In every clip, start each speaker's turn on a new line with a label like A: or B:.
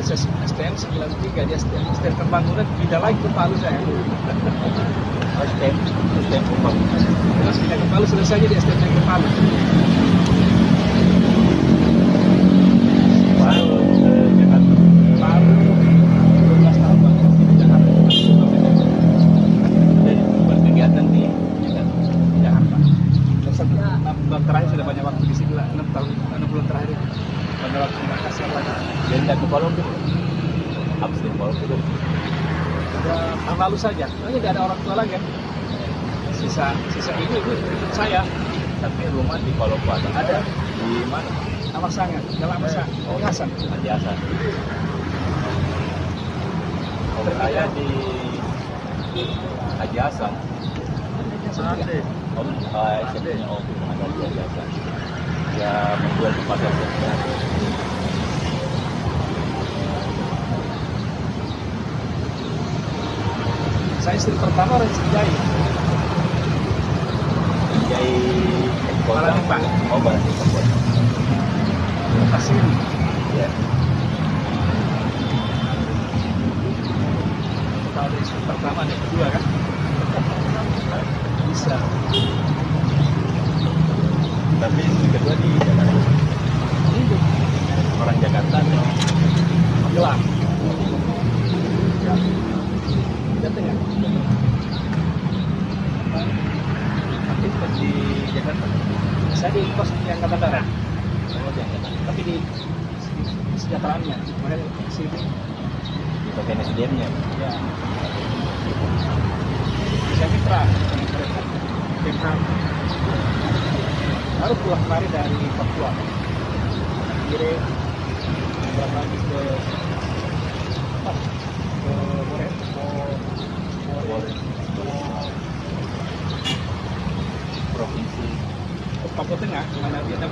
A: ijazah STM 93 di STM Pembangunan, pindah lagi ke Palu saya.
B: STM Pembangunan.
A: Terus pindah ke Palu, selesai di STM ke Palu.
B: Palu ke Jakarta.
A: Palu 12 tahun di Jakarta.
B: Dan berkegiatan di Jakarta.
A: Setelah 6 bulan terakhir sudah banyak waktu di sini lah, 6 bulan terakhir itu banyak waktu di Makassar lagi.
B: Dan tidak ke Palu dulu. Habis dari Palu dulu.
A: Tahun lalu saja, ini tidak ada orang tua lagi kan. Sisa ibu ikut saya.
B: Tapi rumah di Palu ada di mana?
A: Nama Sangat, dalam masa Hasan.
B: Haji Hasan. Kalau saya di Haji Hasan. SMP-nya ada di Haji Hasan. Ya menjual di pasar sentral.
A: Saya istri pertama orang Sijai.
B: Sijai
A: Baranipang.
B: Oh, Baranipang.
A: Kasih.
B: Ya.
A: Kalau ada istri pertama dan kedua kan? Bisa.
B: Tapi istri kedua di Jakarta.
A: Hidup.
B: Orang Jakarta atau
A: Magelang. Kita tengah.
B: tapi tetap di Jakarta.
A: Saya di kos di Angkatan Darat.
B: Oh, di Jakarta.
A: Tapi di sejahteraannya, makanya sini.
B: Di bagian SDM-nya.
A: Ya. Saya mitra. Kemhan. Baru pulang kemarin dari Papua. Kirim beberapa lagi ke
B: Provinsi
A: Papua Tengah, mana dia kan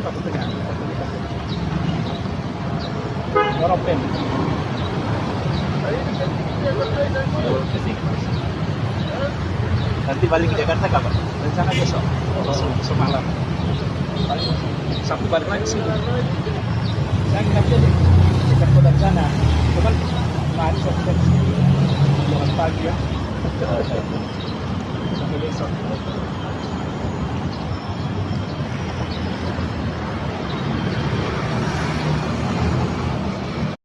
A: Papua Tengah. Moropen.
B: Nanti balik ke Jakarta kapan?
A: Rencana besok, semalam. Paling Sabtu balik lagi sini. Saya nginap aja deh, dekat kota di sana. Cuman hari saya tidak di sini. Jangan pagi ya.